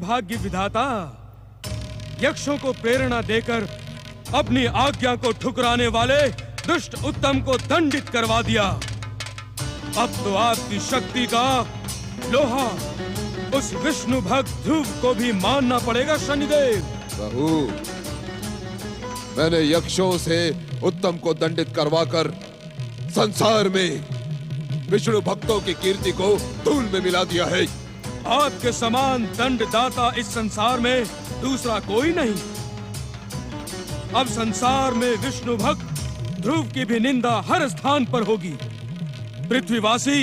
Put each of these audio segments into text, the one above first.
भाग्य विधाता यक्षों को प्रेरणा देकर अपनी आज्ञा को ठुकराने वाले दुष्ट उत्तम को दंडित करवा दिया। अब तो आपकी शक्ति का लोहा उस विष्णु भक्त ध्रुव को भी मानना पड़ेगा शनिदेव। प्रभु, मैंने यक्षों से उत्तम को दंडित करवाकर संसार में विष्णु भक्तों की कीर्ति को धूल में मिला दिया है। आपके समान दंडदाता इस संसार में दूसरा कोई नहीं। अब संसार में विष्णु भक्त ध्रुव की भी निंदा हर स्थान पर होगी। पृथ्वीवासी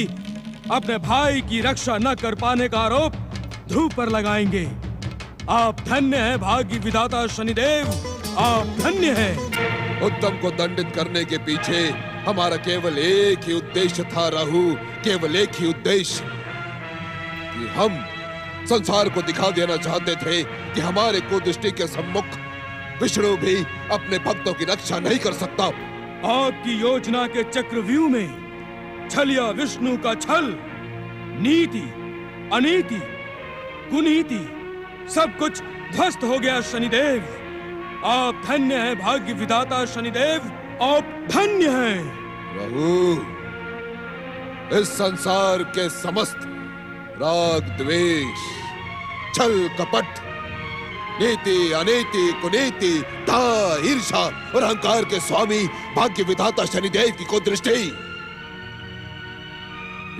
अपने भाई की रक्षा न कर पाने का आरोप ध्रुव पर लगाएंगे। आप धन्य हैं भाग्य विधाता शनिदेव, आप धन्य हैं। उत्तम को दंडित करने के पीछे हमारा केवल एक ही उद्देश्य था राहु, केवल एक ही उद्देश्य कि हम संसार को दिखा देना चाहते थे कि हमारे कुदृष्टि के सम्मुख विष्णु भी अपने भक्तों की रक्षा नहीं कर सकता। आपकी योजना के चक्रव्यूह में छलिया विष्णु का छल, नीति, अनीति, कुनीति सब कुछ ध्वस्त हो गया शनिदेव। आप धन्य हैं भाग्य विधाता शनिदेव, आप धन्य हैं। प्रभु, इस संसार के समस्त राग द्वेष, छल कपट, नीति अनीति कुनीति, ईर्ष्या और अहंकार के स्वामी भाग्य विधाता शनिदेव की कुदृष्टि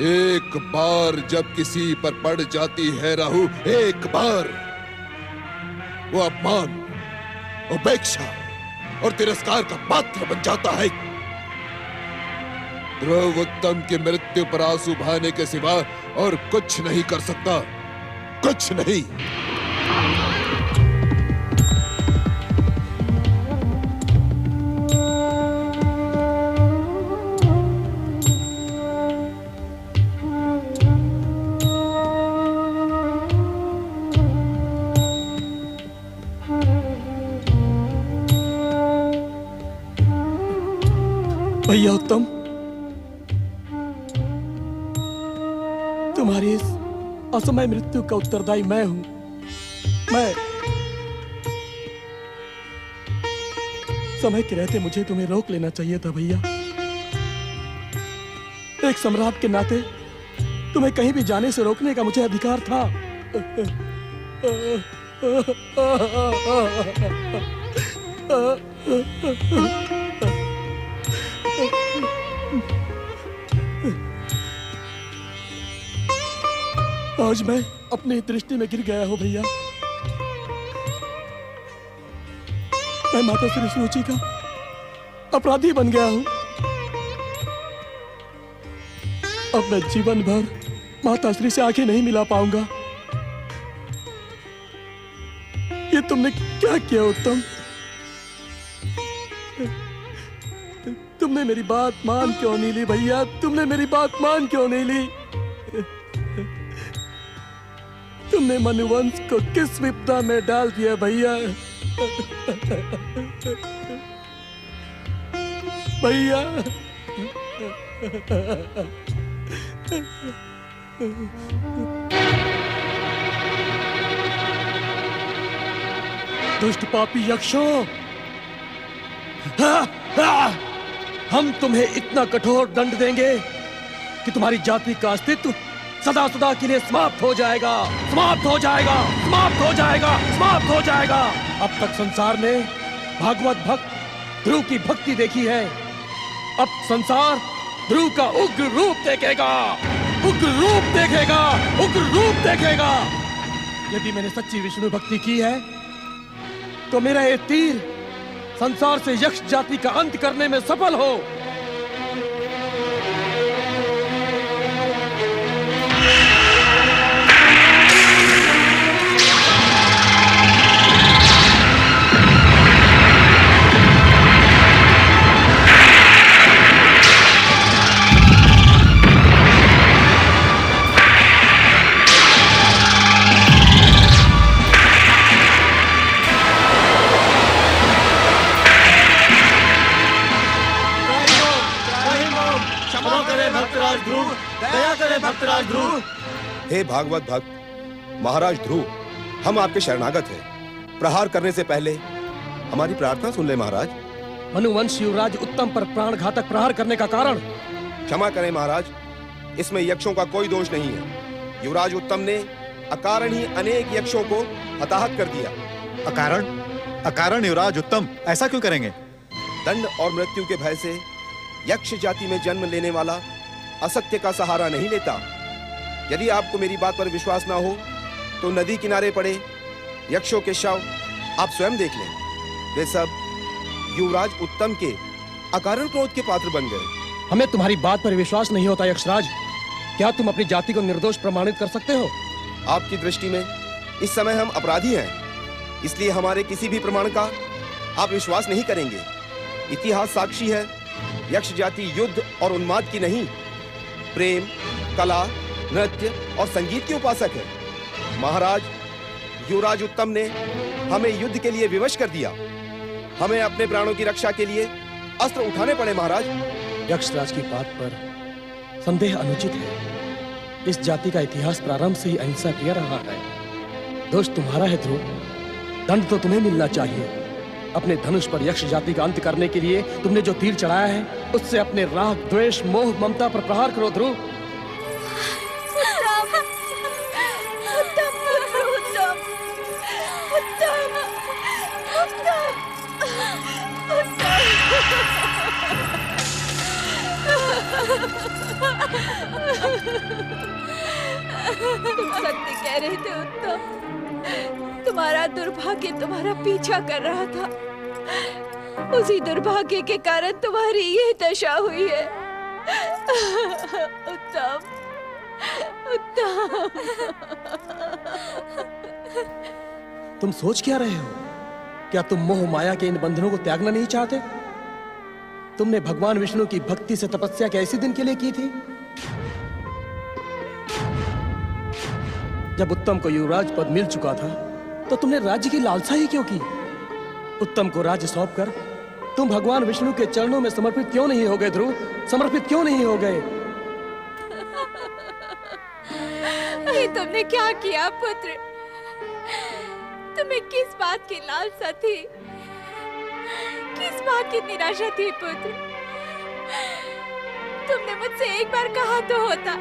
एक बार जब किसी पर पड़ जाती है राहु, एक बार वो अपमान, उपेक्षा और तिरस्कार का पात्र बन जाता है। ध्रुव उत्तम की मृत्यु पर आंसू बहाने के सिवा और कुछ नहीं कर सकता, कुछ नहीं। भैया उत्तम, तुम्हारी इस असमय मृत्यु का उत्तरदायी मैं हूं। मैं समय के रहते मुझे तुम्हें रोक लेना चाहिए था भैया। एक सम्राट के नाते तुम्हें कहीं भी जाने से रोकने का मुझे अधिकार था। आज मैं अपनी दृष्टि में गिर गया हूं भैया। मैं माता श्री सुरुचि का अपराधी बन गया हूं। अब मैं जीवन भर माता श्री से आंखें नहीं मिला पाऊंगा। ये तुमने क्या किया उत्तम? तुमने मेरी बात मान क्यों नहीं ली भैया? तुमने मेरी बात मान क्यों नहीं ली? तुमने मनुवंश को किस विपदा में डाल दिया भैया? भैया दुष्ट पापी यक्षों, हम तुम्हें इतना कठोर दंड देंगे कि तुम्हारी जाति का अस्तित्व सदा सदा के लिए समाप्त हो जाएगा, समाप्त हो जाएगा, समाप्त हो जाएगा, समाप्त हो जाएगा। अब तक संसार ने भागवत भक्त ध्रुव की भक्ति देखी है। अब संसार ध्रुव का उग्र रूप देखेगा, उग्र रूप देखेगा, उग्र रूप देखेगा। यदि मैंने सच्ची विष्णु भक्ति की है तो मेरा ये तीर संसार से यक्ष जाति का अंत करने में सफल हो। हे भागवत भक्त महाराज ध्रुव, हम आपके शरणागत हैं। प्रहार करने से पहले हमारी प्रार्थना सुन ले महाराज। मनुवंश युवराज उत्तम पर प्राणघातक प्रहार करने का कारण? क्षमा करें महाराज, इसमें यक्षों का कोई दोष नहीं है। युवराज उत्तम ने अकारण ही अनेक यक्षों को हताहत कर दिया। अकारण युवराज उत्तम ऐसा क्यों करेंगे? दंड और मृत्यु के भय से यक्ष जाति में जन्म लेने वाला असत्य का सहारा नहीं लेता। यदि आपको मेरी बात पर विश्वास ना हो तो नदी किनारे पड़े यक्षों के शव आप स्वयं देख लें। वे सब युवराज उत्तम के अकारण क्रोध के पात्र बन गए। हमें तुम्हारी बात पर विश्वास नहीं होता यक्षराज। क्या तुम अपनी जाति को निर्दोष प्रमाणित कर सकते हो? आपकी दृष्टि में इस समय हम अपराधी हैं, इसलिए हमारे किसी भी प्रमाण का आप विश्वास नहीं करेंगे। इतिहास साक्षी है, यक्ष जाति युद्ध और उन्माद की नहीं, प्रेम, कला, नृत्य और संगीत की उपासक है। महाराज, युवराज उत्तम ने हमें युद्ध के लिए विवश कर दिया। हमें अपने प्राणों की रक्षा के लिए अस्त्र उठाने पड़े महाराज। यक्षराज की बात पर संदेह अनुचित है। इस जाति का इतिहास प्रारंभ से ही अहिंसा प्रिय रहा है। दोष तुम्हारा है ध्रुव, दंड तो तुम्हें मिलना चाहिए। अपने धनुष पर यक्ष जाति का अंत करने के लिए तुमने जो तीर चढ़ाया है, उससे अपने राग, द्वेष, मोह, ममता पर प्रहार करो ध्रुव। तुम सत्य कह रहे थे उत्तम। तुम्हारा दुर्भाग्य तुम्हारा पीछा कर रहा था। उसी दुर्भाग्य के कारण तुम्हारी ये दशा हुई है। उत्तम, उत्तम। तुम सोच क्या रहे हो? क्या तुम मोह माया के इन बंधनों को त्यागना नहीं चाहते? तुमने भगवान विष्णु की भक्ति से तपस्या कैसे दिन के लिए की थी? जब उत्तम को युवराज पद मिल चुका था तो तुमने राज्य की लालसा ही क्यों की? उत्तम को राज्य सौंपकर तुम भगवान विष्णु के चरणों में समर्पित क्यों नहीं हो गए ध्रुव? समर्पित क्यों नहीं हो गए? ये तुमने क्या किया पुत्र? तुम्हें किस बात की लालसा थी? किस बात की निराशा थी पुत्र? तुमने मुझसे एक बार कहा तो होता,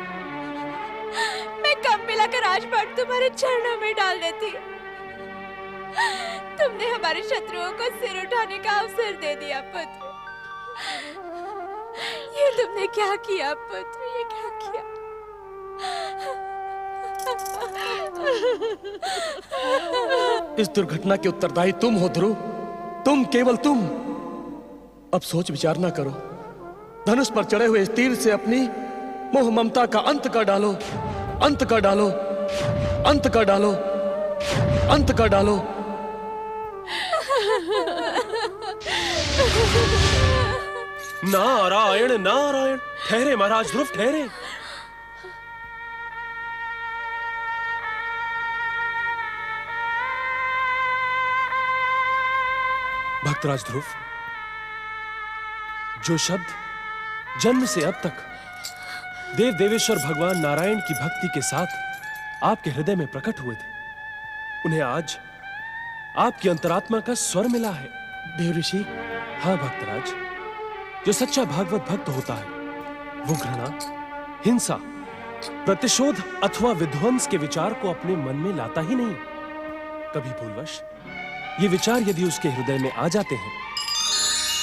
मैं कब मिलाकर राजपाट तुम्हारे चरणों में डाल देती। तुमने हमारे शत्रुओं को सिर उठाने का अवसर दे दिया पुत्र। ये तुमने क्या किया पुत्र? ये क्या किया? इस दुर्घटना के उत्तरदायी तुम हो ध्रुव, तुम, केवल तुम। अब सोच विचार ना करो। धनुष पर चढ़े हुए इस तीर से अपनी मोह ममता का अंत कर डालो, अंत कर डालो, अंत कर डालो, अंत कर डालो। नारायण नारायण। ठहरे महाराज ध्रुव, ठहरे। भक्तराज ध्रुव, जो शब्द जन्म से अब तक देव देवेश्वर भगवान नारायण की भक्ति के साथ आपके हृदय में प्रकट हुए थे, उन्हें आज आपकी अंतरात्मा का स्वर मिला है। देव ऋषि। हाँ भक्तराज, जो सच्चा भागवत भक्त होता है वो घृणा, हिंसा, प्रतिशोध अथवा विध्वंस के विचार को अपने मन में लाता ही नहीं। कभी भूलवश ये विचार यदि उसके हृदय में आ जाते हैं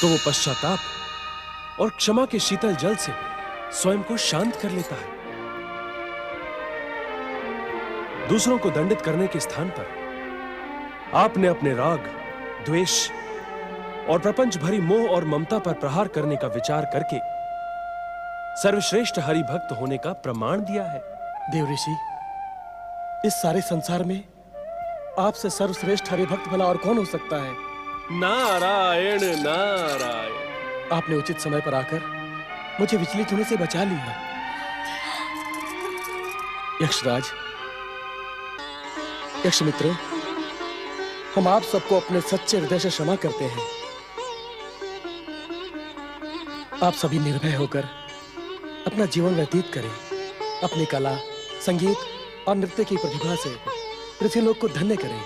तो वो पश्चाताप और क्षमा के शीतल जल से स्वयं को शांत कर लेता है। दूसरों को दंडित करने के स्थान पर आपने अपने राग, द्वेष और प्रपंच भरी मोह और ममता पर प्रहार करने का विचार करके सर्वश्रेष्ठ हरि भक्त होने का प्रमाण दिया है। देव ऋषि, इस सारे संसार में आपसे सर्वश्रेष्ठ हरि भक्त भला और कौन हो सकता है? नारायण नारायण। आपने उचित समय पर आकर मुझे विचलित होने से बचा लिया। यक्षराज, यक्ष मित्रों, हम आप सबको अपने सच्चे हृदय से क्षमा करते हैं। आप सभी निर्भय होकर अपना जीवन व्यतीत करें, अपनी कला, संगीत और नृत्य की प्रतिभा से पृथ्वीलोक को धन्य करें।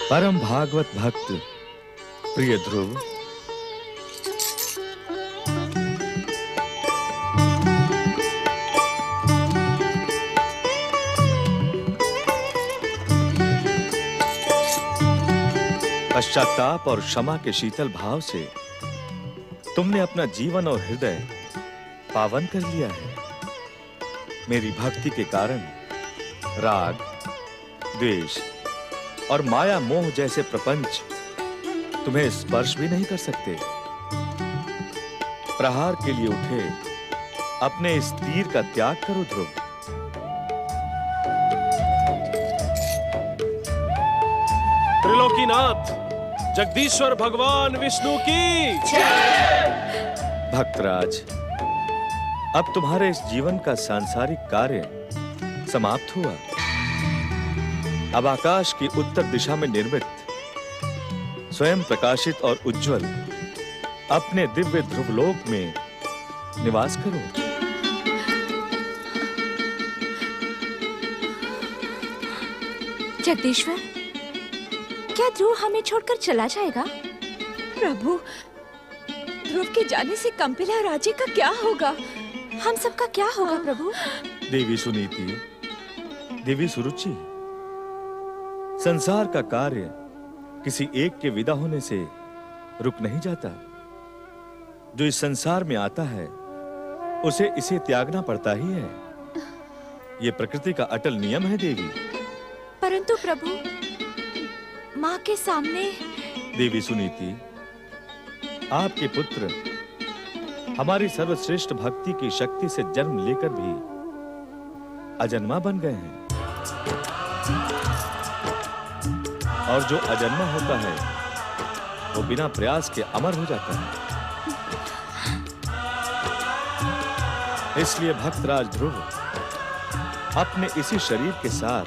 परम भागवत भक्त प्रिय ध्रुव, पश्चाताप और क्षमा के शीतल भाव से तुमने अपना जीवन और हृदय पावन कर लिया है। मेरी भक्ति के कारण राग, द्वेष और माया मोह जैसे प्रपंच तुम्हें स्पर्श भी नहीं कर सकते। प्रहार के लिए उठे अपने इस तीर का त्याग करो ध्रुव। त्रिलोकीनाथ जगदीश्वर भगवान विष्णु की भक्तराज, अब तुम्हारे इस जीवन का सांसारिक कार्य समाप्त हुआ। अब आकाश की उत्तर दिशा में निर्मित स्वयं प्रकाशित और उज्जवल अपने दिव्य ध्रुवलोक में निवास करो। जगदीश्वर, क्या ध्रुव हमें छोड़कर चला जाएगा? प्रभु, ध्रुव के जाने से कंपिला राज्य का क्या होगा? हम सबका क्या होगा प्रभु? देवी सुनीति, देवी सुरुचि, संसार का कार्य किसी एक के विदा होने से रुक नहीं जाता। जो इस संसार में आता है उसे इसे त्यागना पड़ता ही है। यह प्रकृति का अटल नियम है देवी। परंतु प्रभु, माँ के सामने। देवी सुनीति, आपके पुत्र हमारी सर्वश्रेष्ठ भक्ति की शक्ति से जन्म लेकर भी अजन्मा बन गए हैं, और जो अजन्मा होता है वो बिना प्रयास के अमर हो जाता है। इसलिए भक्तराज ध्रुव अपने इसी शरीर के साथ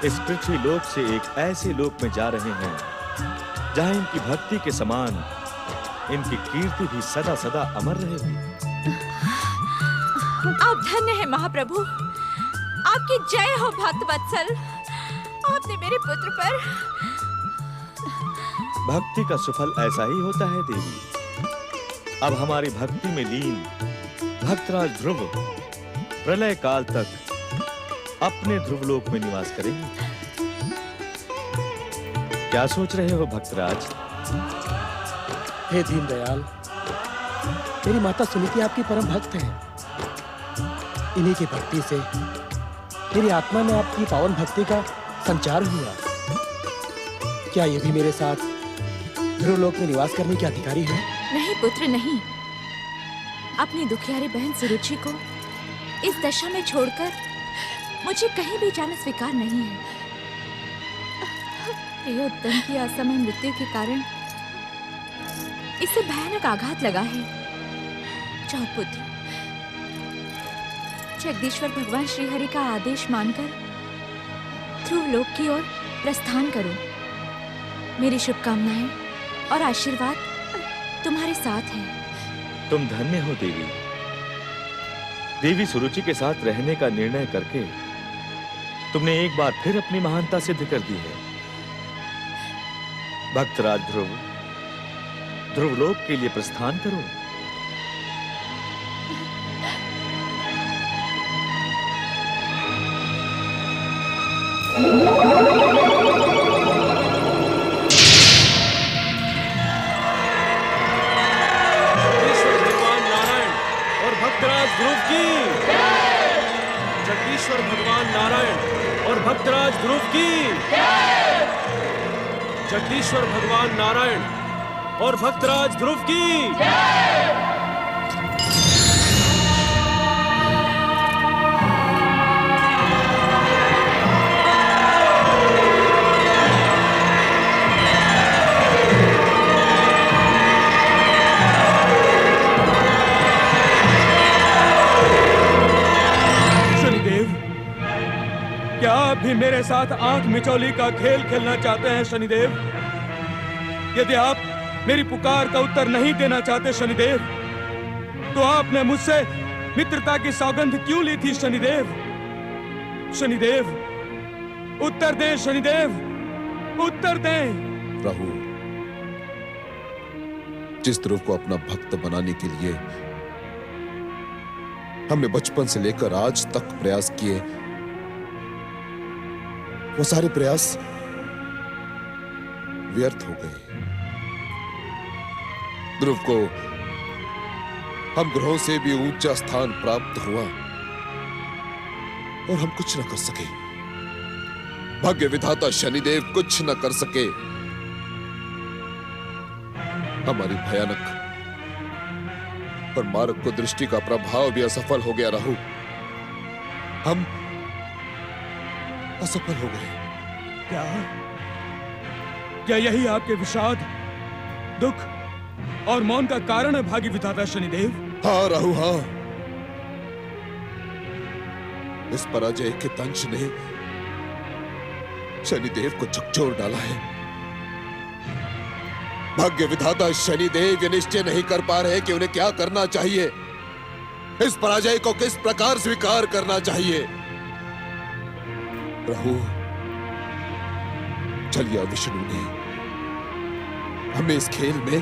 इस पृथ्वी लोक से एक ऐसे लोक में जा रहे हैं जहां इनकी भक्ति के समान इनकी कीर्ति भी सदा सदा अमर रहेगी। आप धन्य हैं महाप्रभु, आपकी जय हो भक्त वत्सल। आपने मेरे पुत्र पर। भक्ति का सुफल ऐसा ही होता है देवी। अब हमारी भक्ति में लीन भक्तराज ध्रुव प्रलय काल तक अपने ध्रुवलोक में निवास करेंगे। क्या सोच रहे हो भक्तराज? हे दीनदयाल, मेरी माता सुनीति आपकी परम भक्त है। इन्हीं की भक्ति से मेरी आत्मा में आपकी पावन भक्ति का संचार हुआ। क्या ये भी मेरे साथ ध्रुवलोक में निवास करने के अधिकारी है? नहीं पुत्र, नहीं। अपनी दुखियारी बहन सुरुचि को इस दशा में छोड़कर मुझे कहीं भी जाना स्वीकार नहीं है। प्रियोत्तम की असमय मृत्यु के कारण इससे भयानक आघात लगा है। जाओ पुत्र, जगदीश्वर भगवान श्रीहरि का आदेश मानकर ध्रुवलोक की ओर प्रस्थान करो। मेरी शुभकामनाएं और आशीर्वाद तुम्हारे साथ हैं। तुम धन्य हो देवी। देवी सुरुचि के साथ रहने का निर्णय करके तुमने एक बार फिर अपनी महानता सिद्ध कर दी है। भक्तराज ध्रुव, ध्रुवलोक के लिए प्रस्थान करो। जगदीश्वर भगवान नारायण और भक्तराज ध्रुव की। जगदीश्वर भगवान नारायण और भक्तराज ध्रुव की। क्या आप भी मेरे साथ आंख मिचौली का खेल खेलना चाहते हैं शनिदेव? यदि आप मेरी पुकार का उत्तर नहीं देना चाहते शनिदेव, तो आपने मुझसे मित्रता की सौगंध क्यों ली थी शनिदेव? शनिदेव, उत्तर दें शनिदेव, उत्तर दें। राहु, जिस ध्रुव को अपना भक्त बनाने के लिए हमने बचपन से लेकर आज तक प्रयास किए, वो सारे प्रयास व्यर्थ हो गए। ध्रुव को हम ग्रहों से भी ऊंचा स्थान प्राप्त हुआ और हम कुछ न कर सके। भाग्य विधाता शनिदेव कुछ न कर सके। हमारी भयानक और मारक को दृष्टि का प्रभाव भी असफल हो गया। राहु, हम असफल हो गए। क्या यही आपके विषाद, दुख और मौन का कारण है भाग्य विधाता शनिदेव? हाँ राहु, हाँ। इस पराजय के दंश ने शनिदेव को झकझोर डाला है। भाग्य विधाता शनिदेव ये निश्चय नहीं कर पा रहे कि उन्हें क्या करना चाहिए, इस पराजय को किस प्रकार स्वीकार करना चाहिए। राहु, चलिए विष्णु ने हमें इस खेल में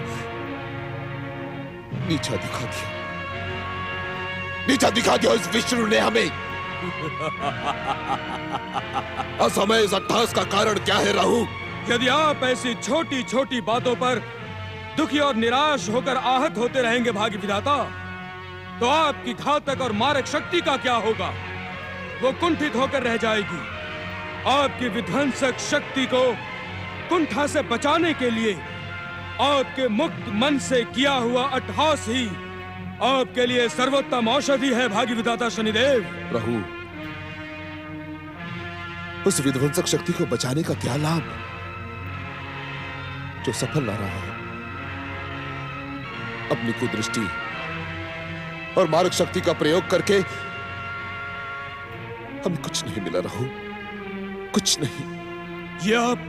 नीचा दिखा दिया। नीचा दिखा दिया इस विष्णु ने हमें। असमय इस अट्टहास का कारण क्या है राहु? यदि आप ऐसी छोटी छोटी बातों पर दुखी और निराश होकर आहत होते रहेंगे भाग्य विधाता, तो आपकी घातक और मारक शक्ति का क्या होगा? वो कुंठित होकर रह जाएगी। आपकी विध्वंसक शक्ति को कुंठा से बचाने के लिए आपके मुक्त मन से किया हुआ अट्टहास ही आपके लिए सर्वोत्तम औषधि है भाग्य विधाता शनिदेव। प्रभु, उस विध्वंसक शक्ति को बचाने का क्या लाभ जो सफल ना रहा? अपनी कुदृष्टि और मारक शक्ति का प्रयोग करके हमें कुछ नहीं मिला राहु, कुछ नहीं। ये आप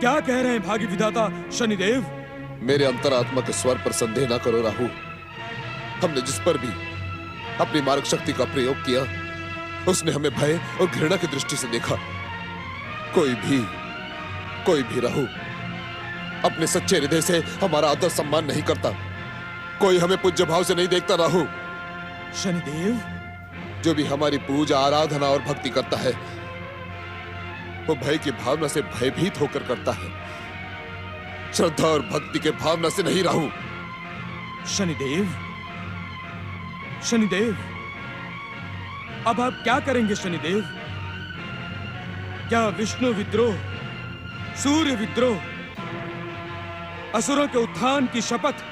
क्या कह रहे हैं भाग्य विधाता शनिदेव? मेरे अंतरात्मा के स्वर पर संदेह ना करो राहु। हमने जिस पर भी अपनी मारक शक्ति का प्रयोग किया, उसने हमें भय और घृणा की दृष्टि से देखा। कोई भी राहु अपने सच्चे हृदय से हमारा आदर सम्मान नहीं करता। कोई हमें पूज्य भाव से नहीं देखता राहु। शनिदेव, जो भी हमारी पूजा, आराधना और भक्ति करता है, वो भय की भावना से भयभीत होकर करता है, श्रद्धा और भक्ति के भावना से नहीं राहु। शनिदेव, शनिदेव, अब आप क्या करेंगे शनिदेव? क्या विष्णु विद्रोह, सूर्य विद्रोह, असुरों के उत्थान की शपथ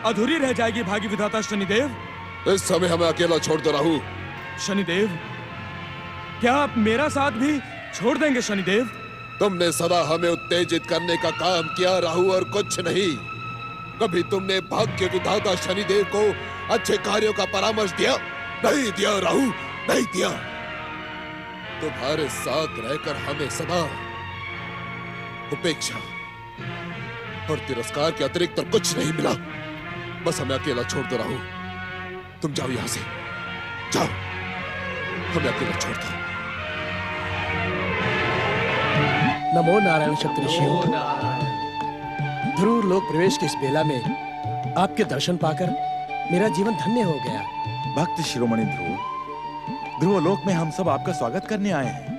अधूरी रह जाएगी भाग्य विधाता शनिदेव? इस समय हमें अकेला छोड़ दो राहु। शनिदेव, क्या आप मेरा साथ भी छोड़ देंगे शनिदेव? तुमने सदा हमें उत्तेजित करने का काम किया राहु, और कुछ नहीं। कभी तुमने भाग्य विधाता शनिदेव को अच्छे कार्यों का परामर्श दिया? नहीं दिया राहु, नहीं दिया। तुम्हारे साथ रहकर हमें सदा उपेक्षा और तिरस्कार के अतिरिक्त और कुछ नहीं मिला। बस हमें अकेला छोड़ दो राहु। तुम जाओ यहां से, जाओ, हमें अकेला छोड़ दो। नमो नारायण शत्रुषियों। ध्रुव लोक प्रवेश की इस बेला में आपके दर्शन पाकर मेरा जीवन धन्य हो गया। भक्त शिरोमणि ध्रुव, ध्रुवलोक में हम सब आपका स्वागत करने आए हैं।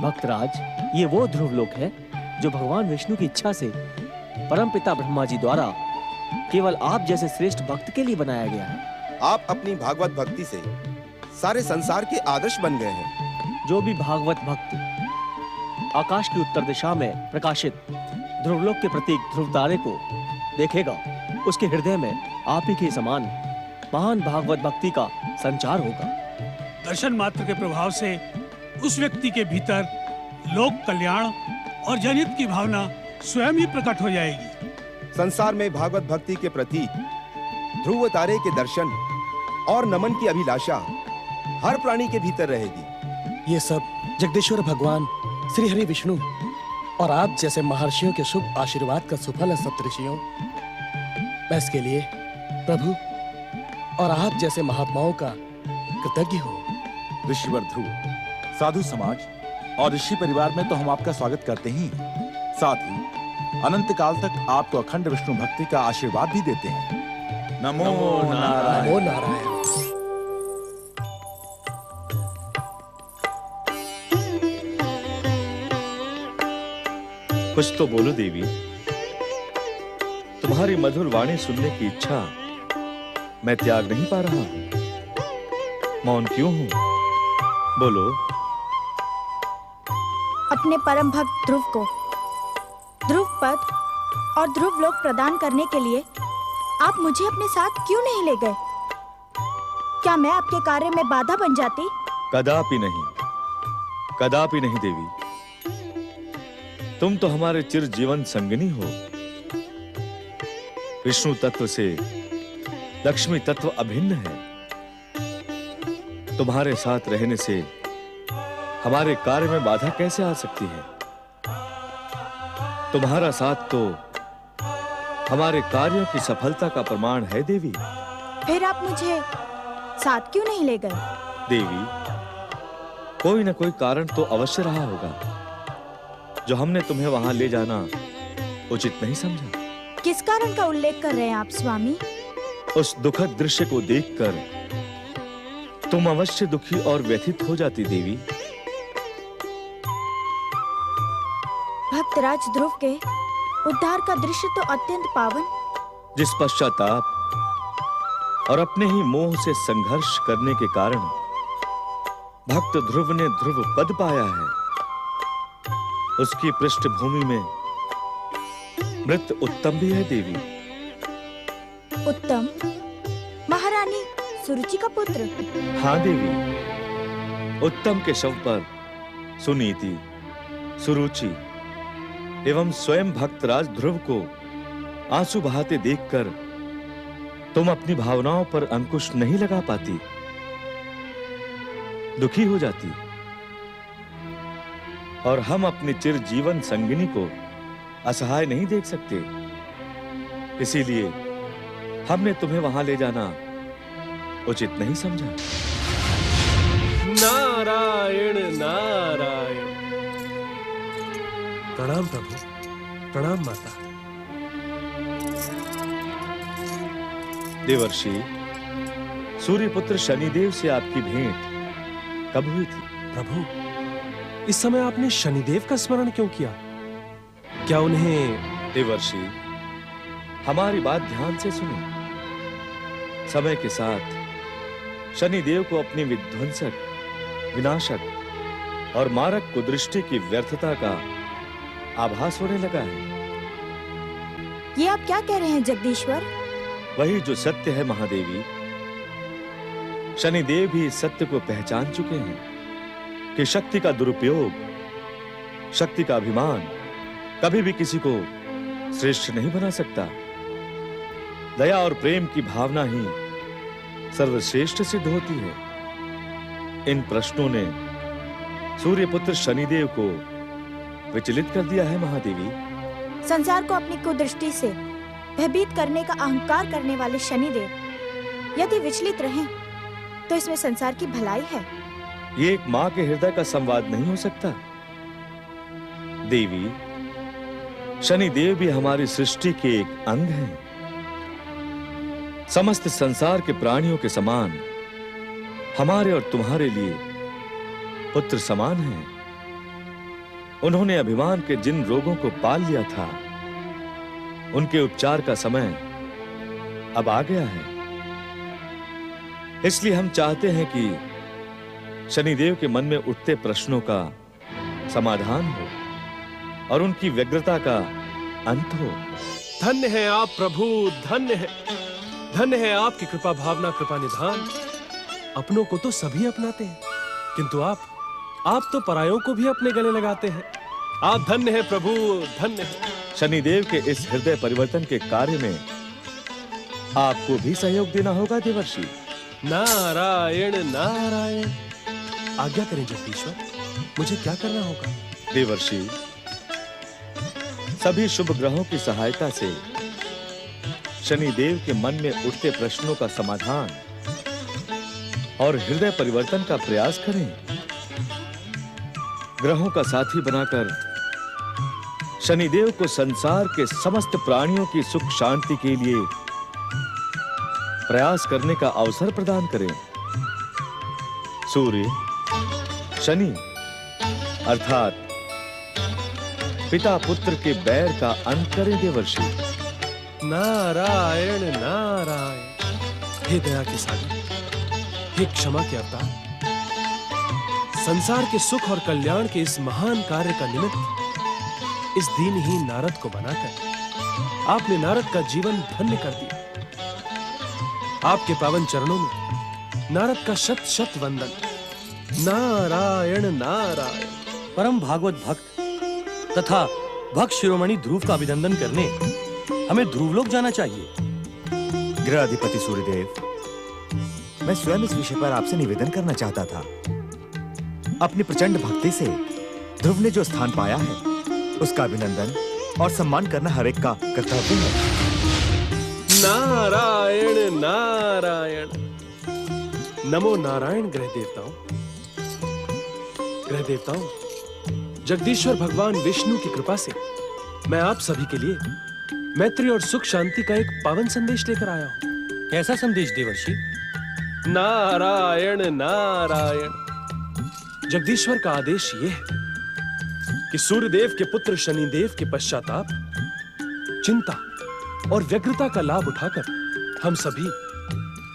भक्तराज, ये वो ध्रुवलोक है जो भगवान विष्णु की इच्छा से परमपिता ब्रह्मा जी द्वारा केवल आप जैसे श्रेष्ठ भक्त के लिए बनाया गया है। आप अपनी भागवत भक्ति से सारे संसार के आदर्श बन गए हैं। जो भी भागवत भक्त आकाश की उत्तर दिशा में प्रकाशित ध्रुवलोक के प्रतीक ध्रुव तारे को देखेगा, उसके हृदय में आप ही के समान महान भागवत भक्ति का संचार होगा। दर्शन मात्र के प्रभाव से उस व्यक्ति के भीतर लोक कल्याण और जनहित की भावना स्वयं ही प्रकट हो जाएगी। संसार में भागवत भक्ति के प्रतीक ध्रुव तारे के दर्शन और नमन की अभिलाषा हर प्राणी के भीतर रहेगी। ये सब जगदीश्वर भगवान श्री हरि विष्णु और आप जैसे महर्षियों के शुभ आशीर्वाद का सुफल है सप्तऋषियों। मैं इसके लिए प्रभु और आप जैसे महात्माओं का कृतज्ञ हूँ। ऋषिवर ध्रुव, साधु समाज और ऋषि परिवार में तो हम आपका स्वागत करते ही हैं। साथ ही अनंत काल तक आपको अखंड विष्णु भक्ति का आशीर्वाद भी देते हैं। नमो नारायण। नमो नारायण। कुछ तो बोलो देवी, तुम्हारी मधुर वाणी सुनने की इच्छा मैं त्याग नहीं पा रहा हूं। मौन क्यों हूं? बोलो। अपने परम भक्त ध्रुव को ध्रुव पद और ध्रुव लोक प्रदान करने के लिए आप मुझे अपने साथ क्यों नहीं ले गए? क्या मैं आपके कार्य में बाधा बन जाती? कदापि नहीं, कदापि नहीं देवी। तुम तो हमारे चिर जीवन संगिनी हो। विष्णु तत्व से लक्ष्मी तत्व अभिन्न है। तुम्हारे साथ रहने से हमारे कार्य में बाधा कैसे आ सकती है? तुम्हारा साथ तो हमारे कार्यों की सफलता का प्रमाण है देवी। फिर आप मुझे साथ क्यों नहीं ले गए? देवी, कोई न कोई कारण तो अवश्य रहा होगा जो हमने तुम्हें वहां ले जाना उचित नहीं समझा। किस कारण का उल्लेख कर रहे हैं आप स्वामी? उस दुखद दृश्य को देखकर तुम अवश्य दुखी और व्यथित हो जाती देवी। भक्तराज ध्रुव के उद्धार का दृश्य तो अत्यंत पावन। जिस पश्चाताप और अपने ही मोह से संघर्ष करने के कारण भक्त ध्रुव ने ध्रुव पद पाया है, उसकी पृष्ठभूमि में मृत उत्तम भी है देवी। उत्तम महारानी सुरुचि का पुत्र? हाँ देवी, उत्तम के शव पर सुनीति, सुरुचि एवं स्वयं भक्तराज ध्रुव को आंसू बहाते देखकर तुम अपनी भावनाओं पर अंकुश नहीं लगा पाती, दुखी हो जाती। और हम अपने चिर जीवन संगिनी को असहाय नहीं देख सकते, इसीलिए हमने तुम्हें वहां ले जाना उचित नहीं समझा। नारायण नारायण। प्रणाम प्रभु, प्रणाम माता। देवर्षि, सूर्यपुत्र शनिदेव से आपकी भेंट कब हुई थी? प्रभु, इस समय आपने शनिदेव का स्मरण क्यों किया? क्या उन्हें? देवर्षि, हमारी बात ध्यान से सुनो। समय के साथ शनिदेव को अपनी विध्वंसक, विनाशक और मारक कुदृष्टि की व्यर्थता का आभास होने लगा है। ये आप क्या कह रहे हैं जगदीश्वर? वही जो सत्य है महादेवी। शनिदेव भी इस सत्य को पहचान चुके हैं कि शक्ति का दुरुपयोग, शक्ति का अभिमान कभी भी किसी को श्रेष्ठ नहीं बना सकता। दया और प्रेम की भावना ही सर्वश्रेष्ठ सिद्ध होती है। इन प्रश्नों ने सूर्यपुत्र शनिदेव को विचलित कर दिया है महादेवी। संसार को अपनी कुदृष्टि से भयभीत करने का अहंकार करने वाले शनिदेव यदि विचलित रहें, तो इसमें संसार की भलाई है। ये एक माँ के हृदय का संवाद नहीं हो सकता। देवी, शनिदेव भी हमारी सृष्टि के एक अंग हैं। समस्त संसार के प्राणियों के समान हमारे और तुम्हारे लिए पुत्र समान हैं। उन्होंने अभिमान के जिन रोगों को पाल लिया था, उनके उपचार का समय अब आ गया है। इसलिए हम चाहते हैं कि शनिदेव के मन में उठते प्रश्नों का समाधान हो और उनकी व्यग्रता का अंत हो। धन्य है आप प्रभु, धन्य है आपकी कृपा भावना, कृपा निधान। अपनों को तो सभी अपनाते हैं, किंतु आप तो परायों को भी अपने गले लगाते हैं। आप धन्य है प्रभु, धन्य है। शनिदेव के इस हृदय परिवर्तन के कार्य में आपको भी सहयोग देना होगा देवर्षि। नारायण नारायण। आज्ञा करें जगदीश्वर, मुझे क्या करना होगा? देवर्षि, सभी शुभ ग्रहों की सहायता से शनिदेव के मन में उठते प्रश्नों का समाधान और हृदय परिवर्तन का प्रयास करें। ग्रहों का साथी बनाकर शनिदेव को संसार के समस्त प्राणियों की सुख शांति के लिए प्रयास करने का अवसर प्रदान करें। सूर्य, शनि अर्थात पिता पुत्र के बैर का अंत करें देवर्षि। नारायण नारायण। हे दया के सागर, हे क्षमा के अवतार, संसार के सुख और कल्याण के इस महान कार्य का निमित्त इस दीनहीन नारद को बनाकर आपने नारद का जीवन धन्य कर दिया। आपके पावन चरणों में नारद का शत शत वंदन। नारायण नारायण। परम भागवत भक्त तथा भक्त शिरोमणि ध्रुव का अभिनंदन करने हमें ध्रुवलोक जाना चाहिए। गृहाधिपति सूर्यदेव, मैं स्वयं इस विषय पर आपसे निवेदन करना चाहता था। अपनी प्रचंड भक्ति से ध्रुव ने जो स्थान पाया है, उसका अभिनंदन और सम्मान करना हर एक का कर्तव्य है। नारायण नारायण। नमो नारायण ग्रह देवताओं। ग्रह देवताओं, जगदीश्वर भगवान विष्णु की कृपा से मैं आप सभी के लिए मैत्री और सुख शांति का एक पावन संदेश लेकर आया हूं। कैसा संदेश देवर्षि? नारायण नारायण। जगदीश्वर का आदेश यह है कि सूर्यदेव के पुत्र शनिदेव के पश्चाताप, चिंता और व्यग्रता का लाभ उठाकर हम सभी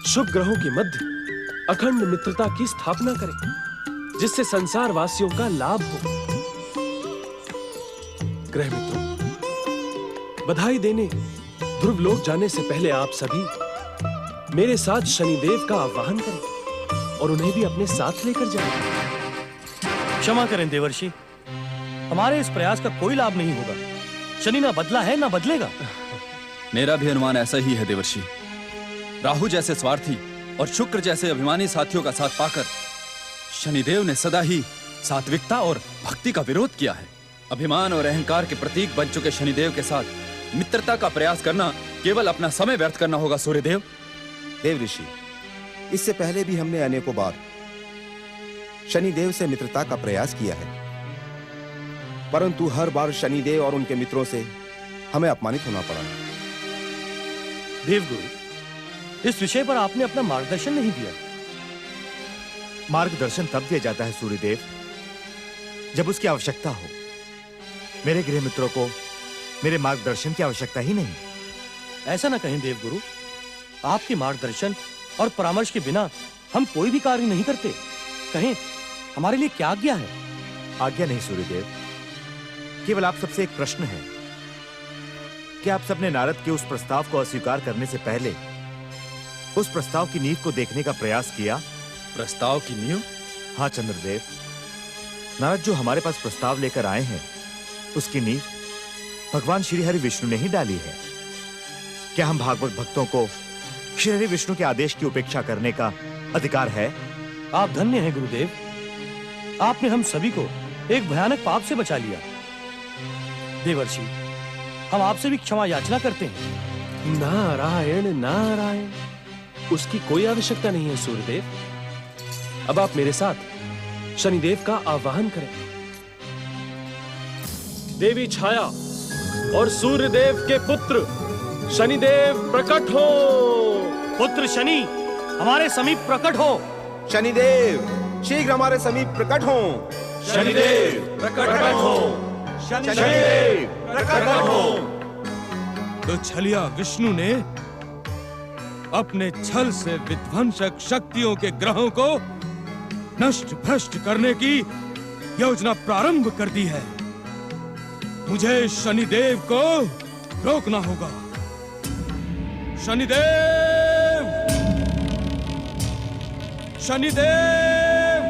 शुभ ग्रहों के मध्य अखंड मित्रता की स्थापना करें, जिससे संसार वासियों का लाभ हो। ग्रह मित्रों, बधाई देने ध्रुवलोक जाने से पहले आप सभी मेरे साथ शनिदेव का आह्वान करें और उन्हें भी अपने साथ लेकर जाएं। क्षमा करें देवर्षि, हमारे इस प्रयास का कोई लाभ नहीं होगा। शनि ना बदला है ना बदलेगा। मेरा भी अनुमान ऐसा ही है देवर्षि। राहु जैसे स्वार्थी और शुक्र जैसे अभिमानी साथियों का साथ पाकर शनिदेव ने सदा ही सात्विकता और भक्ति का विरोध किया है। अभिमान और अहंकार के प्रतीक बन चुके शनिदेव के साथ मित्रता का प्रयास करना केवल अपना समय व्यर्थ करना होगा। सूर्यदेव, देव ऋषि, इससे पहले भी हमने अनेकों बार शनिदेव से मित्रता का प्रयास किया है, परंतु हर बार शनिदेव और उनके मित्रों से हमें अपमानित होना पड़ा। देवगुरु, इस विषय पर आपने अपना मार्गदर्शन नहीं दिया। मार्गदर्शन तब दिया जाता है सूर्यदेव, जब उसकी आवश्यकता हो। मेरे गृह मित्रों को मेरे मार्गदर्शन की आवश्यकता ही नहीं। ऐसा ना कहें देवगुरु, आपके मार्गदर्शन और परामर्श के बिना हम कोई भी कार्य नहीं करते। कहें, हमारे लिए क्या आज्ञा है? आज्ञा नहीं सूर्यदेव, केवल आप सबसे एक प्रश्न है कि आप सबने नारद के उस प्रस्ताव को अस्वीकार करने से पहले उस प्रस्ताव की नींव को देखने का प्रयास किया? प्रस्ताव की नींव? हाँ चंद्रदेव, नारद जो हमारे पास प्रस्ताव लेकर आए हैं, उसकी नींव भगवान श्री हरि विष्णु ने ही डाली है। क्या हम भागवत भक्तों को श्री हरि विष्णु के आदेश की उपेक्षा करने का अधिकार है? आप धन्य हैं गुरुदेव, आपने हम सभी को एक भयानक पाप से बचा लिया। देवर्षि, हम आपसे भी क्षमा याचना करते हैं। नारायण नारायण। उसकी कोई आवश्यकता नहीं है सूर्यदेव। अब आप मेरे साथ शनिदेव का आह्वान करें। देवी छाया और सूर्यदेव के पुत्र शनिदेव प्रकट हो। पुत्र शनि, हमारे समीप प्रकट हो। शनिदेव, शीघ्र हमारे समीप प्रकट हो। शनिदेव प्रकट हो। शनिदेव प्रकट हो। तो छलिया विष्णु ने अपने छल से विध्वंसक शक्तियों के ग्रहों को नष्ट भ्रष्ट करने की योजना प्रारंभ कर दी है। मुझे शनिदेव को रोकना होगा। शनिदेव, शनिदेव,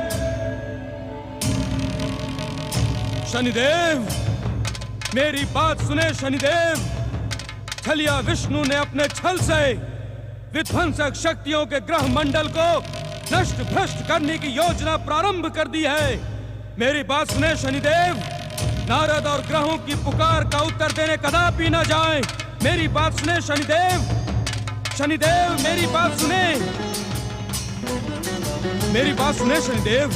शनिदेव, मेरी बात सुने शनिदेव। छलिया विष्णु ने अपने छल से विध्वंसक शक्तियों के ग्रह मंडल को नष्ट भ्रष्ट करने की योजना प्रारंभ कर दी है। मेरी बात सुने शनिदेव। नारद और ग्रहों की पुकार का उत्तर देने कदापि न जाएं। मेरी बात सुने शनिदेव। शनिदेव, मेरी बात सुने। मेरी बात सुने शनिदेव।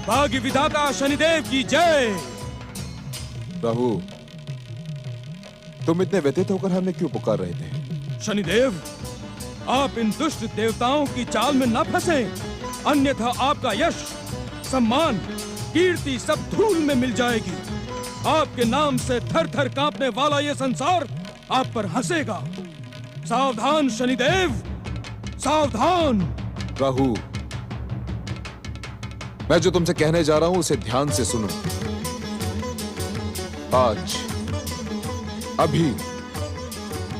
भाग्य विधाता शनिदेव की जय। राहु, तुम इतने व्यथित होकर हमें क्यों पुकार रहे थे? शनिदेव, आप इन दुष्ट देवताओं की चाल में न फंसे, अन्यथा आपका यश, सम्मान, कीर्ति सब धूल में मिल जाएगी। आपके नाम से थर थर कांपने वाला ये संसार आप पर हंसेगा। सावधान शनिदेव, सावधान। राहु, मैं जो तुमसे कहने जा रहा हूं उसे ध्यान से सुनो। आज, अभी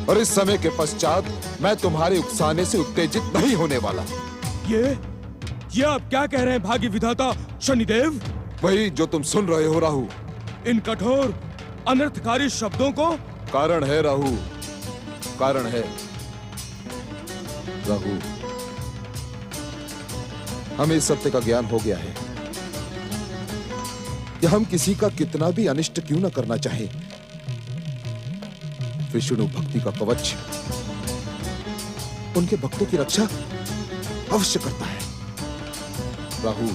और इस समय के पश्चात मैं तुम्हारे उकसाने से उत्तेजित नहीं होने वाला। ये आप क्या कह रहे हैं भाग्य विधाता शनिदेव? वही जो तुम सुन रहे हो राहु। इन कठोर अनर्थकारी शब्दों को? कारण है राहु, कारण है। राहु, हमें इस सत्य का ज्ञान हो गया है कि हम किसी का कितना भी अनिष्ट क्यों न करना चाहे, विष्णु भक्ति का कवच उनके भक्तों की रक्षा अवश्य करता है। राहु,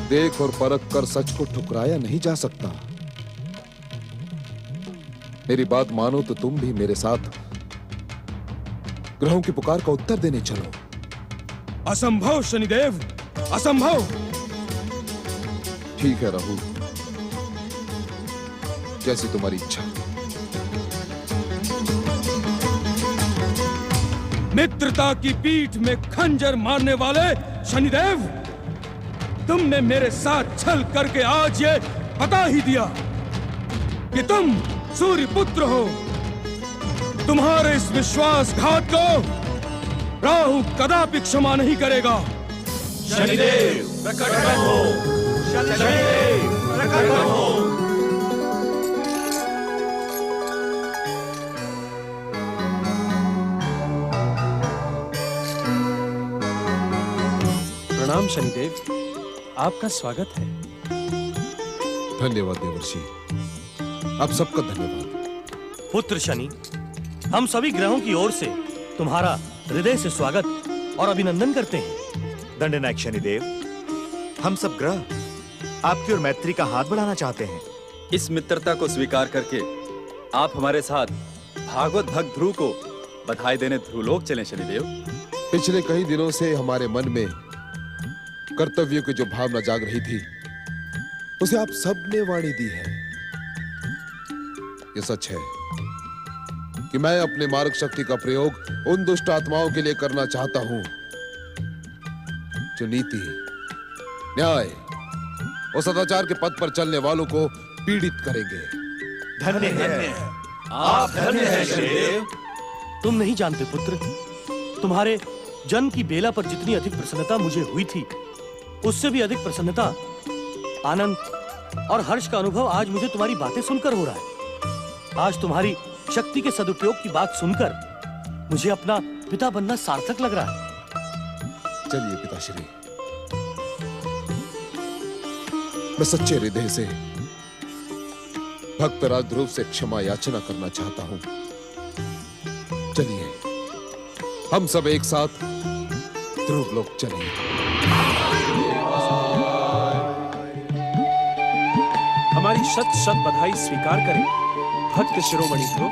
देख और परख कर सच को ठुकराया नहीं जा सकता। मेरी बात मानो तो तुम भी मेरे साथ ग्रहों की पुकार का उत्तर देने चलो। असंभव शनिदेव, असंभव। ठीक है राहु, जैसी तुम्हारी इच्छा। मित्रता की पीठ में खंजर मारने वाले शनिदेव, तुमने मेरे साथ छल करके आज ये बता ही दिया कि तुम सूर्य पुत्र हो। तुम्हारे इस विश्वासघात को राहु कदापि क्षमा नहीं करेगा। शनिदेव प्रकट हो, शनिदेव प्रकट हो। प्रणाम शनिदेव, आपका स्वागत है। धन्यवाद देवर्षि, आप सबका धन्यवाद। पुत्र शनि, हम सभी ग्रहों की ओर से तुम्हारा हृदय से स्वागत और अभिनंदन करते हैं। दंडनायक शनिदेव, हम सब ग्रह आपकी ओर मैत्री का हाथ बढ़ाना चाहते हैं। इस मित्रता को स्वीकार करके आप हमारे साथ भागवत भक्त ध्रुव को बधाई देने ध्रुवलोक चलें शनिदेव। पिछले कई दिनों से हमारे मन में कर्तव्यों की जो भावना जाग रही थी, उसे आप सबने वाणी दी है। ये सच है कि मैं अपने मार्ग शक्ति का प्रयोग उन दुष्ट आत्माओं के लिए करना चाहता हूं जो नीति, न्याय और सदाचार के पथ पर चलने वालों को पीड़ित करेंगे। धन्य है, आप धन्य हैं शनिदेव। तुम नहीं जानते पुत्र, तुम्हारे जन्म की बेला पर जितनी अधिक प्रसन्नता मुझे हुई थी, उससे भी अधिक प्रसन्नता, आनंद और हर्ष का अनुभव आज मुझे तुम्हारी बातें सुनकर हो रहा है। आज तुम्हारी शक्ति के सदुपयोग की बात सुनकर मुझे अपना पिता बनना सार्थक लग रहा है। चलिए पिताश्री, मैं सच्चे हृदय से भक्तराज ध्रुव से क्षमा याचना करना चाहता हूं। चलिए हम सब एक साथ ध्रुव लोक चलें। हमारी शत शत बधाई स्वीकार करें भक्त शिरोमणि ध्रुव।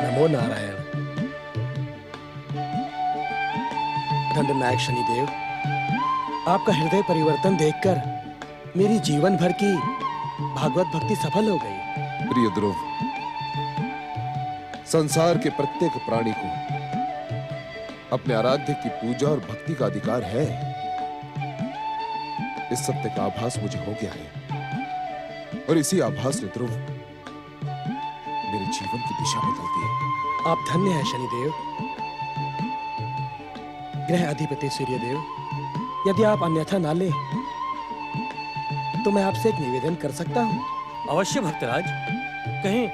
नमो नारायण। दंडनायक शनिदेव, आपका हृदय परिवर्तन देखकर मेरी जीवन भर की भागवत भक्ति सफल हो गई। प्रिय ध्रुव, संसार के प्रत्येक प्राणी को अपने आराध्य की पूजा और भक्ति का अधिकार है। इस सत्य का आभास मुझे हो गया है और इसी आभास ने ध्रुव मेरे जीवन की दिशा बदल दी है। आप धन्य हैं शनिदेव। ग्रह अधिपति सूर्यदेव, यदि आप अन्यथा ना ले तो मैं आपसे एक निवेदन कर सकता हूँ? अवश्य भक्तराज, कहें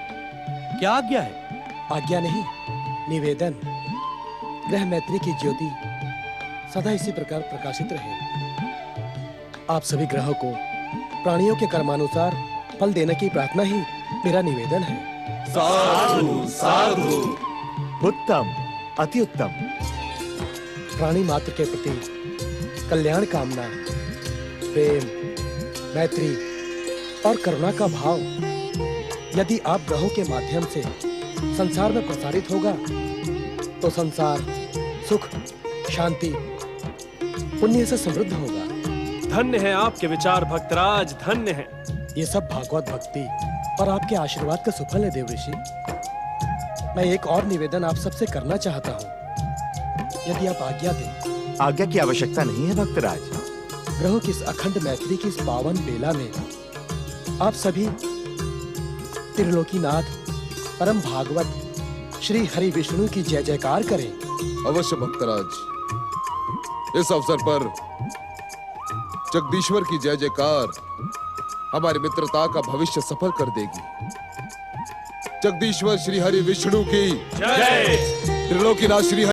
क्या आज्ञा है? आज्ञा नहीं, निवेदन। ग्रह मैत्री की ज्योति सदा इसी प्रकार प्रकाशित रहे। आप सभी ग्रहों को प्राणियों के कर्मानुसार फल देने की प्रार्थना ही मेरा निवेदन है। साधु साधु। उत्तम, अति उत्तम। प्राणी मात्र के प्रति कल्याण कामना, प्रेम, मैत्री और करुणा का भाव यदि आप ग्रहों के माध्यम से संसार में प्रसारित होगा तो संसार सुख, शांति, पुण्य से समृद्ध होगा। धन्य है आपके विचार भक्तराज, धन्य है। ये सब भागवत भक्ति और आपके आशीर्वाद का सुफल है देवऋषि। मैं एक और निवेदन आप सबसे करना चाहता हूँ, यदि आप आज्ञा दें। आज्ञा की आवश्यकता नहीं है भक्तराज। ग्रहों की इस अखंड मैत्री की इस पावन बेला में आप सभी त्रिलोकीनाथ परम भागवत श्री हरि विष्णु की जय जयकार करें। अवश्य भक्तराज। इस अवसर पर जगदीश्वर की जय जयकार हमारी मित्रता का भविष्य सफल कर देगी। जगदीश्वर श्री हरि विष्णु की जय। त्रिलोकीनाथ श्री